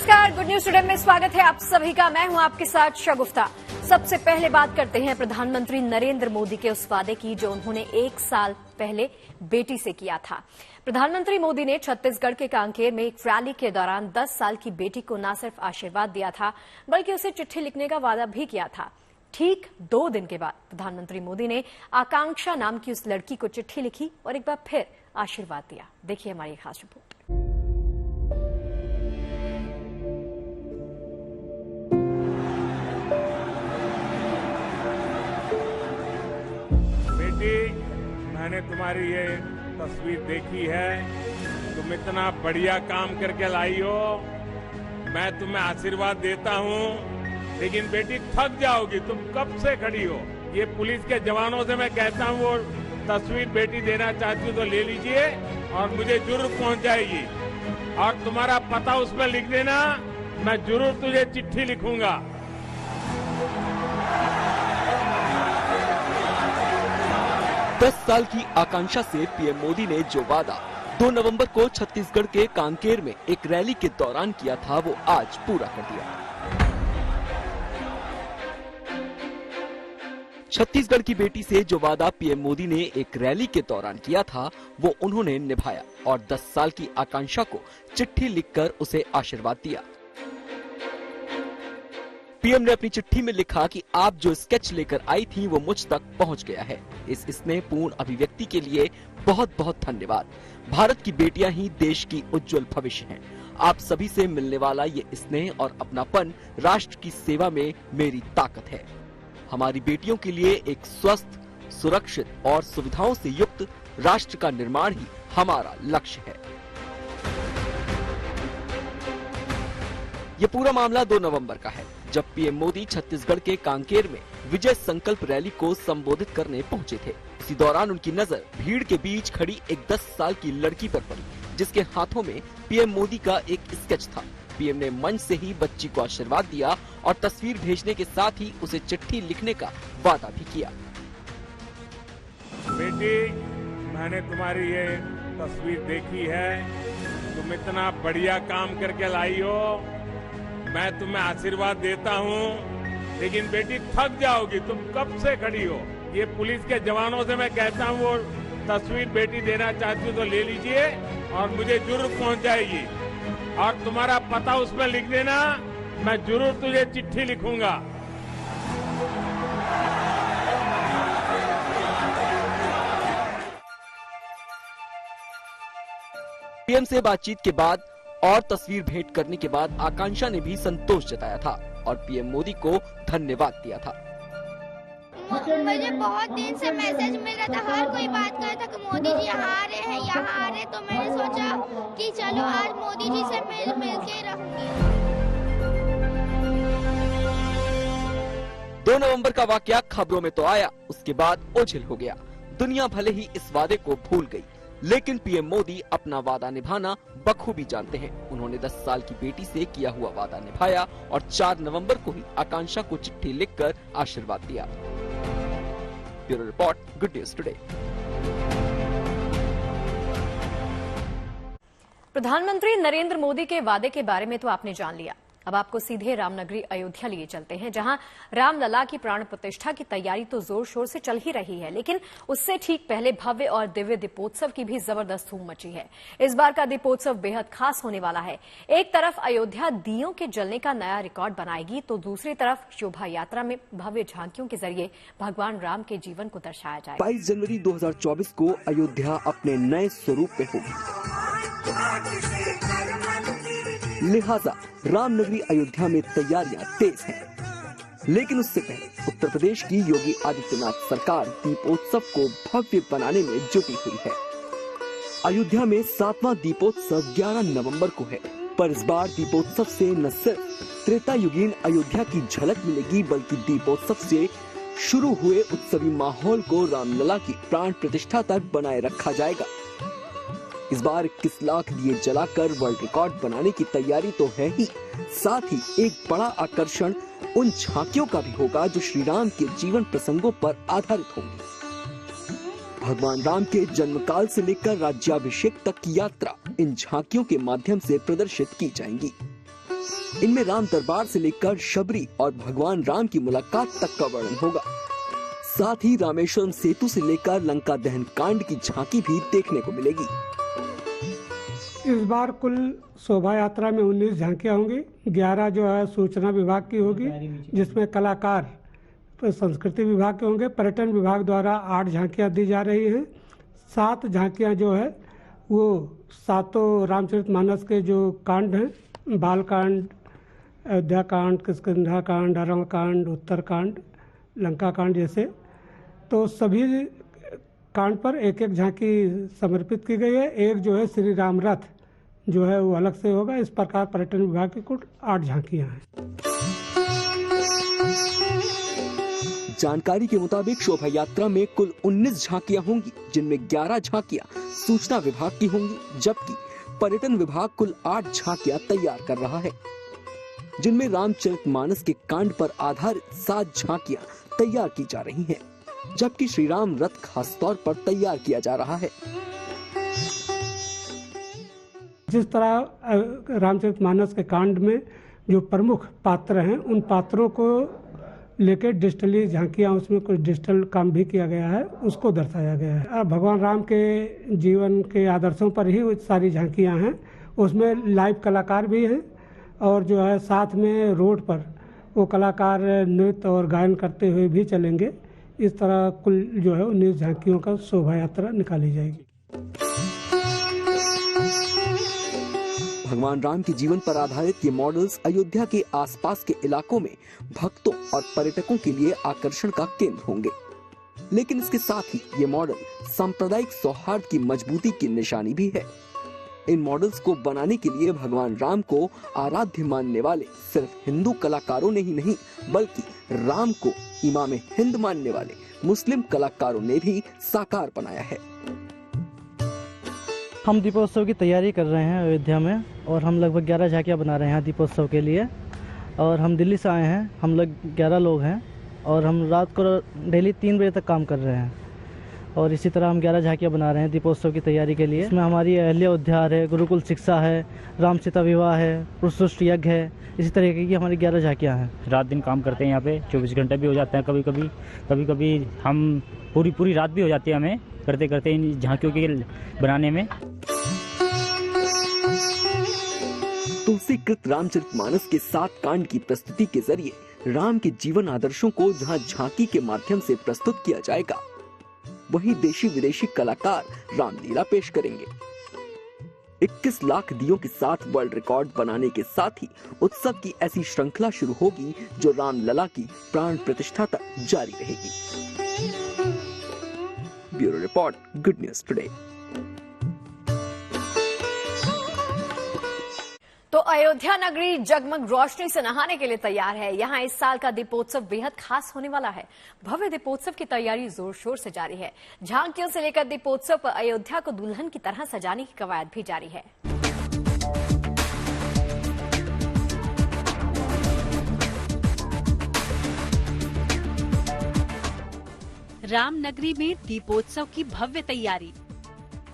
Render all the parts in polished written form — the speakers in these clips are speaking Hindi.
नमस्कार, गुड न्यूज टुडे में स्वागत है आप सभी का। मैं हूं आपके साथ शगुफ्ता। सबसे पहले बात करते हैं प्रधानमंत्री नरेंद्र मोदी के उस वादे की जो उन्होंने 1 साल पहले बेटी से किया था। प्रधानमंत्री मोदी ने छत्तीसगढ़ के कांकेर में एक रैली के दौरान 10 साल की बेटी को न सिर्फ आशीर्वाद दिया था बल्कि उसे चिट्ठी लिखने का वादा भी किया था। ठीक 2 दिन के बाद प्रधानमंत्री मोदी ने आकांक्षा नाम की उस लड़की को चिट्ठी लिखी और एक बार फिर आशीर्वाद दिया। देखिए हमारी खास रिपोर्ट। मैंने तुम्हारी ये तस्वीर देखी है, तुम इतना बढ़िया काम करके लाई हो, मैं तुम्हें आशीर्वाद देता हूँ, लेकिन बेटी थक जाओगी, तुम कब से खड़ी हो। ये पुलिस के जवानों से मैं कहता हूँ वो तस्वीर बेटी देना चाहती हो तो ले लीजिए और मुझे जरूर पहुँच जाएगी और तुम्हारा पता उसमें लिख देना, मैं जरूर तुझे चिट्ठी लिखूंगा। 10 साल की आकांक्षा से पीएम मोदी ने जो वादा 2 नवंबर को छत्तीसगढ़ के कांकेर में एक रैली के दौरान किया था वो आज पूरा कर दिया। छत्तीसगढ़ की बेटी से जो वादा पीएम मोदी ने एक रैली के दौरान किया था वो उन्होंने निभाया और 10 साल की आकांक्षा को चिट्ठी लिखकर उसे आशीर्वाद दिया। पीएम ने अपनी चिट्ठी में लिखा कि आप जो स्केच लेकर आई थी वो मुझ तक पहुंच गया है। इस स्नेहपूर्ण अभिव्यक्ति के लिए बहुत बहुत धन्यवाद। भारत की बेटियां ही देश की उज्जवल भविष्य हैं। आप सभी से मिलने वाला ये स्नेह और अपनापन राष्ट्र की सेवा में मेरी ताकत है। हमारी बेटियों के लिए एक स्वस्थ, सुरक्षित और सुविधाओं से युक्त राष्ट्र का निर्माण ही हमारा लक्ष्य है। ये पूरा मामला 2 नवंबर का है, जब पीएम मोदी छत्तीसगढ़ के कांकेर में विजय संकल्प रैली को संबोधित करने पहुंचे थे। इसी दौरान उनकी नजर भीड़ के बीच खड़ी एक 10 साल की लड़की पर पड़ी, जिसके हाथों में पीएम मोदी का एक स्केच था। पीएम ने मंच से ही बच्ची को आशीर्वाद दिया और तस्वीर भेजने के साथ ही उसे चिट्ठी लिखने का वादा भी किया। बेटी, मैंने तुम्हारी ये तस्वीर देखी है, तुम इतना बढ़िया काम करके लाई हो, मैं तुम्हें आशीर्वाद देता हूँ, लेकिन बेटी थक जाओगी, तुम कब से खड़ी हो। ये पुलिस के जवानों से मैं कहता हूँ वो तस्वीर बेटी देना चाहती हो तो ले लीजिए और मुझे जरूर पहुँच जाएगी और तुम्हारा पता उसमें लिख देना, मैं जरूर तुझे चिट्ठी लिखूंगा। पीएम से बातचीत के बाद और तस्वीर भेंट करने के बाद आकांक्षा ने भी संतोष जताया था और पीएम मोदी को धन्यवाद दिया था। मुझे बहुत दिन से मैसेज मिल रहा था, हर कोई बात कर रहा था कि मोदी जी यहाँ आ रहे हैं, यहाँ आ रहे, तो मैंने सोचा कि चलो आज मोदी जी से मिल के रहूंगी। 2 नवंबर का वाकया खबरों में तो आया, उसके बाद ओझल हो गया। दुनिया भले ही इस वादे को भूल गई, लेकिन पीएम मोदी अपना वादा निभाना बखूबी जानते हैं। उन्होंने 10 साल की बेटी से किया हुआ वादा निभाया और 4 नवंबर को ही आकांक्षा को चिट्ठी लिखकर आशीर्वाद दिया। Bureau report, good news today. प्रधानमंत्री नरेंद्र मोदी के वादे के बारे में तो आपने जान लिया। अब आपको सीधे रामनगरी अयोध्या लिए चलते हैं, जहां रामलला की प्राण प्रतिष्ठा की तैयारी तो जोर शोर से चल ही रही है, लेकिन उससे ठीक पहले भव्य और दिव्य दीपोत्सव की भी जबरदस्त धूम मची है। इस बार का दीपोत्सव बेहद खास होने वाला है। एक तरफ अयोध्या दीयों के जलने का नया रिकॉर्ड बनाएगी तो दूसरी तरफ शोभा यात्रा में भव्य झांकियों के जरिए भगवान राम के जीवन को दर्शाया जाएगा। 22 जनवरी 2024 को अयोध्या अपने नए स्वरूप में होगी। लिहाजा रामनगरी अयोध्या में तैयारियां तेज हैं। लेकिन उससे पहले उत्तर प्रदेश की योगी आदित्यनाथ सरकार दीपोत्सव को भव्य बनाने में जुटी हुई है। अयोध्या में 7वां दीपोत्सव 11 नवंबर को है, पर इस बार दीपोत्सव से न सिर्फ त्रेतायुगीन अयोध्या की झलक मिलेगी, बल्कि दीपोत्सव से शुरू हुए उत्सवी माहौल को रामलला की प्राण प्रतिष्ठा तक बनाए रखा जाएगा। इस बार 21 लाख दिए जलाकर वर्ल्ड रिकॉर्ड बनाने की तैयारी तो है ही, साथ ही एक बड़ा आकर्षण उन झांकियों का भी होगा जो श्री राम के जीवन प्रसंगों पर आधारित होंगी। भगवान राम के जन्मकाल से लेकर राज्याभिषेक तक की यात्रा इन झांकियों के माध्यम से प्रदर्शित की जाएंगी। इनमें राम दरबार से लेकर शबरी और भगवान राम की मुलाकात तक का वर्णन होगा। साथ ही रामेश्वरम सेतु से लेकर लंका दहन कांड की झांकी भी देखने को मिलेगी। इस बार कुल शोभा यात्रा में 19 झांकियां होंगी। 11 जो है सूचना विभाग की होगी, जिसमें कलाकार संस्कृति विभाग के होंगे। पर्यटन विभाग द्वारा 8 झांकियां दी जा रही हैं। 7 झांकियां जो है वो सातों रामचरितमानस के जो कांड हैं, बाल कांड, अयोध्या कांड, किष्किंधा कांड, अरण्य कांड, उत्तर कांड, लंका कांड जैसे, तो सभी कांड पर एक एक झांकी समर्पित की गई है। एक जो है श्री राम रथ जो है वो अलग से होगा। इस प्रकार पर्यटन विभाग की कुल 8 झांकियां हैं। जानकारी के मुताबिक शोभा यात्रा में कुल 19 झांकियां होंगी, जिनमें 11 झांकियां सूचना विभाग की होंगी, जबकि पर्यटन विभाग कुल 8 झांकियां तैयार कर रहा है, जिनमें रामचरितमानस के कांड पर आधारित 7 झांकियां तैयार की जा रही हैं, जबकि श्री राम रथ खास तौर पर तैयार किया जा रहा है। जिस तरह रामचरितमानस के कांड में जो प्रमुख पात्र हैं, उन पात्रों को लेकर डिजिटली झांकियां, उसमें कुछ डिजिटल काम भी किया गया है, उसको दर्शाया गया है। भगवान राम के जीवन के आदर्शों पर ही सारी झांकियां हैं। उसमें लाइव कलाकार भी हैं और जो है साथ में रोड पर वो कलाकार नृत्य और गायन करते हुए भी चलेंगे। इस तरह कुल जो है 19 झांकियों का शोभा यात्रा निकाली जाएगी। भगवान राम के जीवन पर आधारित ये मॉडल्स अयोध्या के आसपास के इलाकों में भक्तों और पर्यटकों के लिए आकर्षण का केंद्र होंगे। लेकिन इसके साथ ही ये मॉडल सांप्रदायिक सौहार्द की मजबूती की निशानी भी है। इन मॉडल्स को बनाने के लिए भगवान राम को आराध्य मानने वाले सिर्फ हिंदू कलाकारों ने ही नहीं, बल्कि राम को इमाम हिंद मानने वाले मुस्लिम कलाकारों ने भी साकार बनाया है। हम दीपोत्सव की तैयारी कर रहे हैं अयोध्या में, और हम लगभग 11 झांकियाँ बना रहे हैं दीपोत्सव के लिए। और हम दिल्ली से आए हैं, हम लोग 11 लोग हैं, और हम रात को डेली 3 बजे तक काम कर रहे हैं। और इसी तरह हम 11 झांकियाँ बना रहे हैं दीपोत्सव की तैयारी के लिए। इसमें हमारी अहल्या उद्यान है, गुरुकुल शिक्षा है, राम सीता विवाह है, पुरुषोष्ट यज्ञ है, इसी तरीके की हमारी 11 झांकियाँ हैं। रात दिन काम करते हैं यहाँ पे, 24 घंटे भी हो जाते हैं कभी कभी हम पूरी रात भी हो जाती है हमें करते इन झांकियों के बनाने में। तुलसीकृत रामचरितमानस के 7 कांड की प्रस्तुति के जरिए राम के जीवन आदर्शों को जहां झांकी के माध्यम से प्रस्तुत किया जाएगा, वहीं देशी विदेशी कलाकार रामलीला पेश करेंगे। 21 लाख दियों के साथ वर्ल्ड रिकॉर्ड बनाने के साथ ही उत्सव की ऐसी श्रृंखला शुरू होगी जो रामलला की प्राण प्रतिष्ठा तक जारी रहेगी। Bureau report, good news today. तो अयोध्या नगरी जगमग रोशनी से नहाने के लिए तैयार है। यहाँ इस साल का दीपोत्सव बेहद खास होने वाला है। भव्य दीपोत्सव की तैयारी जोर शोर से जारी है। झांकियों से लेकर दीपोत्सव पर अयोध्या को दुल्हन की तरह सजाने की कवायद भी जारी है। रामनगरी में दीपोत्सव की भव्य तैयारी।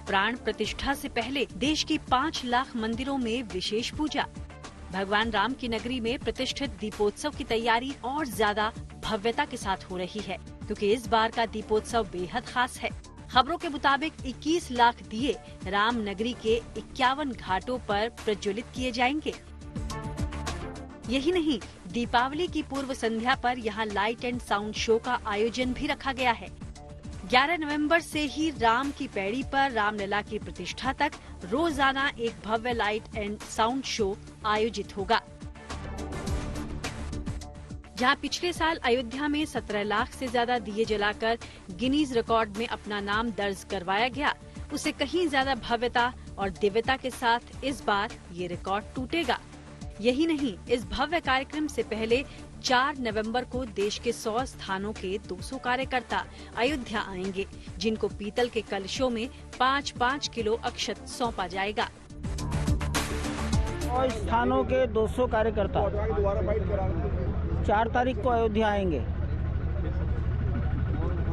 प्राण प्रतिष्ठा से पहले देश की 5 लाख मंदिरों में विशेष पूजा। भगवान राम की नगरी में प्रतिष्ठित दीपोत्सव की तैयारी और ज्यादा भव्यता के साथ हो रही है, क्योंकि इस बार का दीपोत्सव बेहद खास है। खबरों के मुताबिक 21 लाख दिए राम नगरी के 51 घाटों पर प्रज्वलित किए जाएंगे। यही नहीं, दीपावली की पूर्व संध्या पर यहाँ लाइट एंड साउंड शो का आयोजन भी रखा गया है। 11 नवंबर से ही राम की पैड़ी पर रामलला की प्रतिष्ठा तक रोजाना एक भव्य लाइट एंड साउंड शो आयोजित होगा। जहां पिछले साल अयोध्या में 17 लाख से ज्यादा दिए जलाकर गिनीज रिकॉर्ड में अपना नाम दर्ज करवाया गया, उसे कहीं ज्यादा भव्यता और दिव्यता के साथ इस बार ये रिकॉर्ड टूटेगा। यही नहीं, इस भव्य कार्यक्रम से पहले 4 नवंबर को देश के 100 स्थानों के 200 कार्यकर्ता अयोध्या आएंगे, जिनको पीतल के कलशों में 5-5 किलो अक्षत सौंपा जाएगा। और स्थानों के 200 कार्यकर्ता 4 तारीख को अयोध्या आएंगे।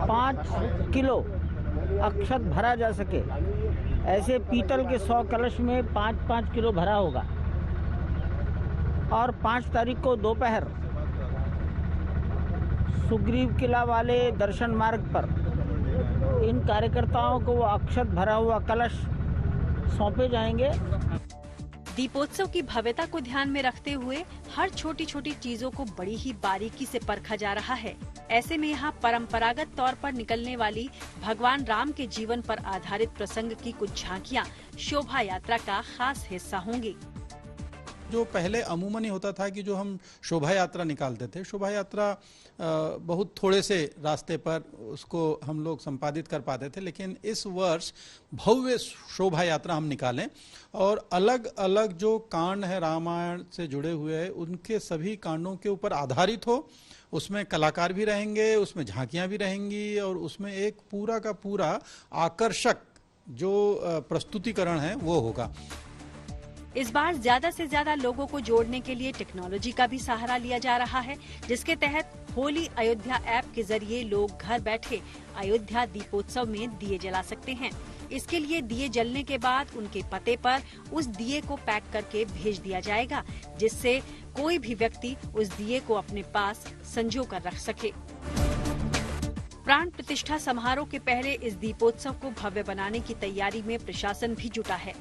5 किलो अक्षत भरा जा सके, ऐसे पीतल के 100 कलश में 5-5 किलो भरा होगा। और 5 तारीख को दोपहर सुग्रीव किला वाले दर्शन मार्ग पर इन कार्यकर्ताओं को वो अक्षत भरा हुआ कलश सौंपे जाएंगे। दीपोत्सव की भव्यता को ध्यान में रखते हुए हर छोटी छोटी चीजों को बड़ी ही बारीकी से परखा जा रहा है। ऐसे में यहाँ परंपरागत तौर पर निकलने वाली भगवान राम के जीवन पर आधारित प्रसंग की कुछ झांकियाँ शोभा यात्रा का खास हिस्सा होंगी। जो पहले अमूमन ही होता था कि जो हम शोभा यात्रा निकालते थे, शोभा यात्रा बहुत थोड़े से रास्ते पर उसको हम लोग संपादित कर पाते थे, लेकिन इस वर्ष भव्य शोभा यात्रा हम निकालें और अलग अलग जो कांड है रामायण से जुड़े हुए हैं उनके सभी कांडों के ऊपर आधारित हो। उसमें कलाकार भी रहेंगे, उसमें झांकियां भी रहेंगी और उसमें एक पूरा का पूरा आकर्षक जो प्रस्तुतिकरण है वो होगा। इस बार ज्यादा से ज्यादा लोगों को जोड़ने के लिए टेक्नोलॉजी का भी सहारा लिया जा रहा है, जिसके तहत होली अयोध्या ऐप के जरिए लोग घर बैठे अयोध्या दीपोत्सव में दिए जला सकते हैं। इसके लिए दिए जलने के बाद उनके पते पर उस दिए को पैक करके भेज दिया जाएगा, जिससे कोई भी व्यक्ति उस दिए को अपने पास संजो कर रख सके। प्राण प्रतिष्ठा समारोह के पहले इस दीपोत्सव को भव्य बनाने की तैयारी में प्रशासन भी जुटा है।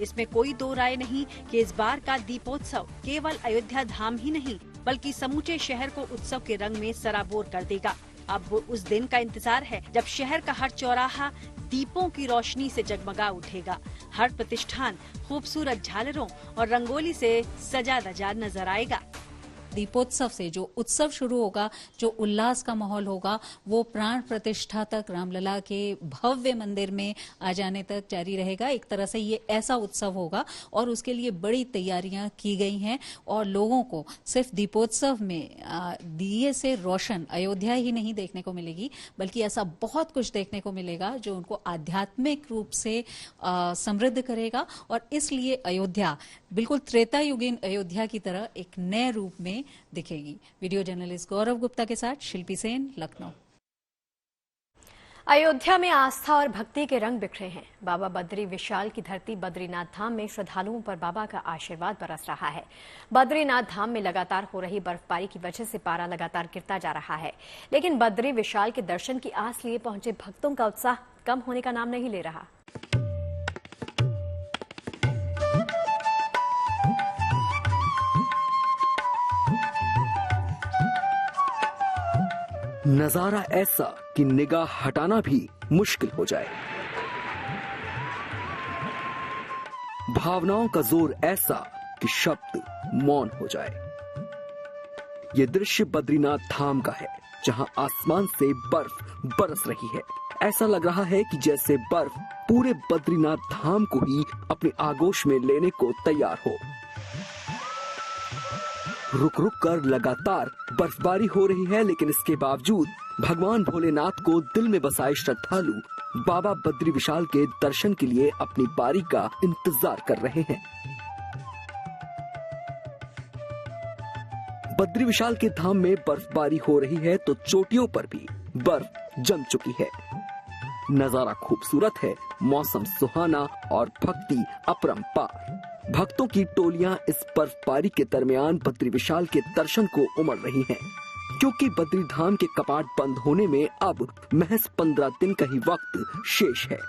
इसमें कोई दो राय नहीं कि इस बार का दीपोत्सव केवल अयोध्या धाम ही नहीं बल्कि समूचे शहर को उत्सव के रंग में सराबोर कर देगा। अब उस दिन का इंतजार है जब शहर का हर चौराहा दीपों की रोशनी से जगमगा उठेगा। हर प्रतिष्ठान खूबसूरत झालरों और रंगोली से सजा धजा नजर आएगा। दीपोत्सव से जो उत्सव शुरू होगा, जो उल्लास का माहौल होगा, वो प्राण प्रतिष्ठा तक रामलला के भव्य मंदिर में आ जाने तक जारी रहेगा। एक तरह से ये ऐसा उत्सव होगा और उसके लिए बड़ी तैयारियां की गई हैं और लोगों को सिर्फ दीपोत्सव में दिए से रोशन अयोध्या ही नहीं देखने को मिलेगी, बल्कि ऐसा बहुत कुछ देखने को मिलेगा जो उनको आध्यात्मिक रूप से समृद्ध करेगा। और इसलिए अयोध्या बिल्कुल त्रेता युगीन अयोध्या की तरह एक नए रूप में दिखेगी। वीडियो जर्नलिस्ट गौरव गुप्ता के साथ शिल्पी सेन, लखनऊ। अयोध्या में आस्था और भक्ति के रंग बिखरे हैं। बाबा बद्री विशाल की धरती बद्रीनाथ धाम में श्रद्धालुओं पर बाबा का आशीर्वाद बरस रहा है। बद्रीनाथ धाम में लगातार हो रही बर्फबारी की वजह से पारा लगातार गिरता जा रहा है, लेकिन बद्री विशाल के दर्शन की आस लिए पहुंचे भक्तों का उत्साह कम होने का नाम नहीं ले रहा। नजारा ऐसा कि निगाह हटाना भी मुश्किल हो जाए। भावनाओं का जोर ऐसा कि शब्द मौन हो जाए। ये दृश्य बद्रीनाथ धाम का है, जहां आसमान से बर्फ बरस रही है। ऐसा लग रहा है कि जैसे बर्फ पूरे बद्रीनाथ धाम को ही अपने आगोश में लेने को तैयार हो। रुक रुक कर लगातार बर्फबारी हो रही है, लेकिन इसके बावजूद भगवान भोलेनाथ को दिल में बसाए श्रद्धालु बाबा बद्री विशाल के दर्शन के लिए अपनी बारी का इंतजार कर रहे हैं। बद्री विशाल के धाम में बर्फबारी हो रही है तो चोटियों पर भी बर्फ जम चुकी है। नजारा खूबसूरत है, मौसम सुहाना और भक्ति अपरंपार। भक्तों की टोलियां इस बर्फबारी के दरमियान बद्री विशाल के दर्शन को उमड़ रही हैं, क्योंकि बद्री धाम के कपाट बंद होने में अब महज 15 दिन का ही वक्त शेष है।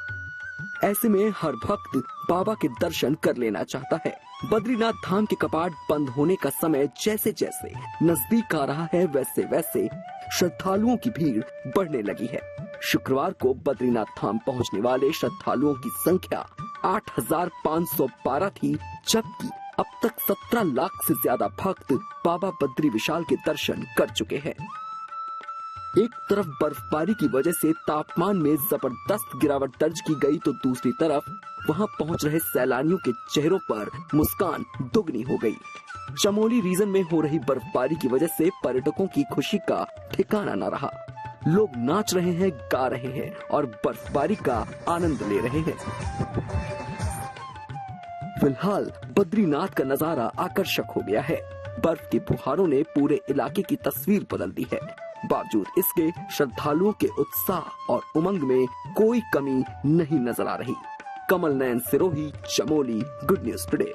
ऐसे में हर भक्त बाबा के दर्शन कर लेना चाहता है। बद्रीनाथ धाम के कपाट बंद होने का समय जैसे जैसे नजदीक आ रहा है, वैसे वैसे श्रद्धालुओं की भीड़ बढ़ने लगी है। शुक्रवार को बद्रीनाथ धाम पहुंचने वाले श्रद्धालुओं की संख्या 8,512 थी, जबकि अब तक 17 लाख से ज्यादा भक्त बाबा बद्री विशाल के दर्शन कर चुके हैं। एक तरफ बर्फबारी की वजह से तापमान में जबरदस्त गिरावट दर्ज की गई, तो दूसरी तरफ वहां पहुंच रहे सैलानियों के चेहरों पर मुस्कान दुगनी हो गई। चमोली रीजन में हो रही बर्फबारी की वजह से पर्यटकों की खुशी का ठिकाना न रहा। लोग नाच रहे हैं, गा रहे हैं और बर्फबारी का आनंद ले रहे हैं। फिलहाल बद्रीनाथ का नजारा आकर्षक हो गया है। बर्फ की फुहारों ने पूरे इलाके की तस्वीर बदल दी है। बावजूद इसके श्रद्धालुओं के उत्साह और उमंग में कोई कमी नहीं नजर आ रही। Kamal Nayan Sirohi, Chamoli, good news today.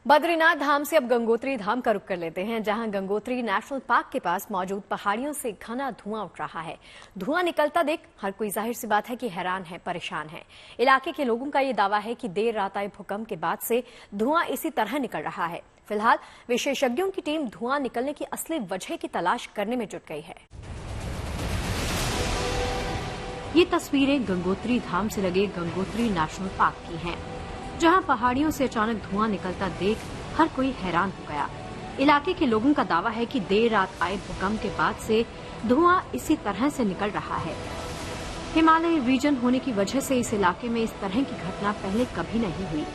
Badrinath Dham से अब गंगोत्री धाम का रुख कर लेते हैं, जहां गंगोत्री नेशनल पार्क के पास मौजूद पहाड़ियों से घना धुआं उठ रहा है। धुआं निकलता देख हर कोई जाहिर सी बात है कि हैरान है, परेशान है। इलाके के लोगों का ये दावा है कि देर रात आए भूकंप के बाद से धुआं इसी तरह निकल रहा है। फिलहाल विशेषज्ञों की टीम धुआं निकलने की असली वजह की तलाश करने में जुट गई है। ये तस्वीरें गंगोत्री धाम से लगे गंगोत्री नेशनल पार्क की हैं, जहां पहाड़ियों से अचानक धुआं निकलता देख हर कोई हैरान हो गया। इलाके के लोगों का दावा है कि देर रात आए भूकंप के बाद से धुआं इसी तरह से निकल रहा है। हिमालय रीजन होने की वजह से इस इलाके में इस तरह की घटना पहले कभी नहीं हुई।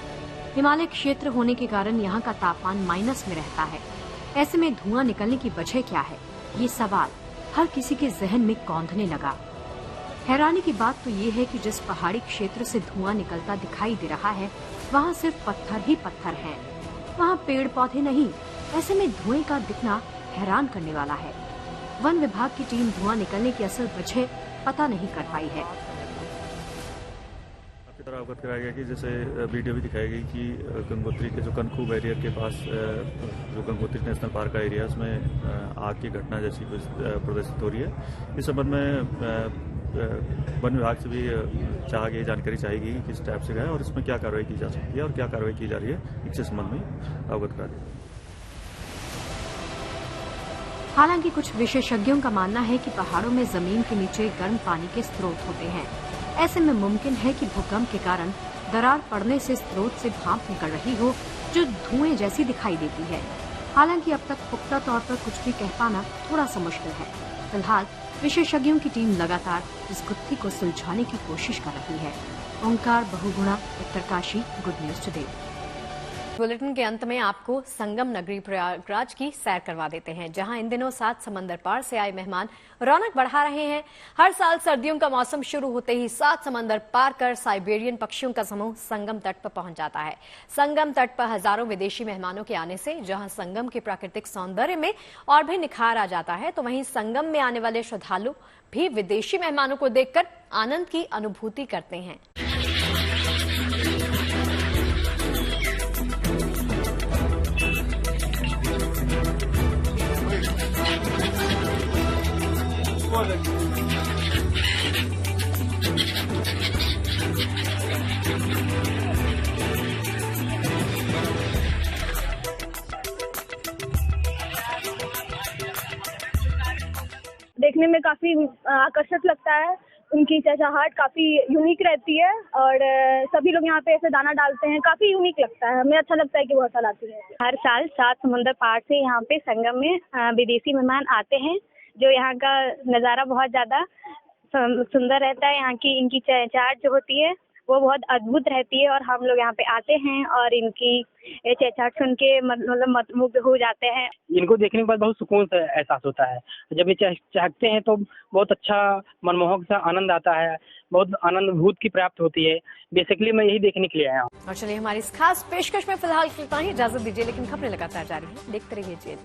हिमालय क्षेत्र होने के कारण यहाँ का तापमान माइनस में रहता है। ऐसे में धुआं निकलने की वजह क्या है, ये सवाल हर किसी के जहन में कौंधने लगा। हैरानी की बात तो ये है कि जिस पहाड़ी क्षेत्र से धुआं निकलता दिखाई दे रहा है, वहाँ सिर्फ पत्थर ही पत्थर हैं, वहाँ पेड़ पौधे नहीं। ऐसे में धुएं का दिखना हैरान करने वाला है। वन विभाग की टीम धुआं निकलने की असल वजह पता नहीं कर पाई है। आपकी तरह अवगत कराया गया कि जैसे वीडियो भी दिखाई गई कि गंगोत्री के जो कनखूब एरिया के पास जो गंगोत्री नेशनल पार्क का एरिया, उसमें आग की घटना जैसी प्रदर्शित हो रही है। इस संबंध में वन विभाग से भी ये जानकारी चाहिए कि किस टाइप से गया और इसमें क्या कार्रवाई की जा सकती है और क्या कार्रवाई की जा रही है, इससे संबंध में अवगत करा दिया। हालांकि कुछ विशेषज्ञों का मानना है कि पहाड़ों में जमीन के नीचे गर्म पानी के स्रोत होते हैं। ऐसे में मुमकिन है कि भूकंप के कारण दरार पड़ने से स्रोत से भाप निकल रही हो, जो धुएं जैसी दिखाई देती है। हालांकि अब तक पुख्ता तौर पर कुछ भी कह पाना थोड़ा सा मुश्किल है। फिलहाल विशेषज्ञों की टीम लगातार इस गुत्थी को सुलझाने की कोशिश कर रही है। Omkar Bahuguna, Uttarkashi, good news today. Bulletin के अंत में आपको संगम नगरी प्रयागराज की सैर करवा देते हैं, जहां इन दिनों 7 समंदर पार से आए मेहमान रौनक बढ़ा रहे हैं। हर साल सर्दियों का मौसम शुरू होते ही 7 समंदर पार कर साइबेरियन पक्षियों का समूह संगम तट पर पहुंच जाता है। संगम तट पर हजारों विदेशी मेहमानों के आने से जहां संगम के प्राकृतिक सौंदर्य में और भी निखार आ जाता है, तो वहीं संगम में आने वाले श्रद्धालु भी विदेशी मेहमानों को देखकर आनंद की अनुभूति करते हैं। देखने में काफी आकर्षक लगता है। उनकी चहचहाहट काफी यूनिक रहती है और सभी लोग यहाँ पे ऐसे दाना डालते हैं, काफी यूनिक लगता है। हमें अच्छा लगता है कि वो हर साल आती है। हर साल 7 समुद्र पार से यहाँ पे संगम में विदेशी मेहमान आते हैं, जो यहाँ का नज़ारा बहुत ज्यादा सुंदर रहता है। यहाँ की इनकी चहचहाहट जो होती है वो बहुत अद्भुत रहती है और हम लोग यहाँ पे आते हैं और इनकी चहचहाहट सुन के मतलब मुग्ध हो जाते हैं। इनको देखने के बाद बहुत सुकून से एहसास होता है। जब ये चहकते हैं तो बहुत अच्छा मनमोहक सा आनंद आता है, बहुत आनंद की प्राप्त होती है। बेसिकली मैं यही देखने के लिए आया हूँ। और चलिए हमारी इस खास पेशकश में फिलहाल इतना ही इजाजत दीजिए, लेकिन खबरें लगातार जारी है, देखते रहिए।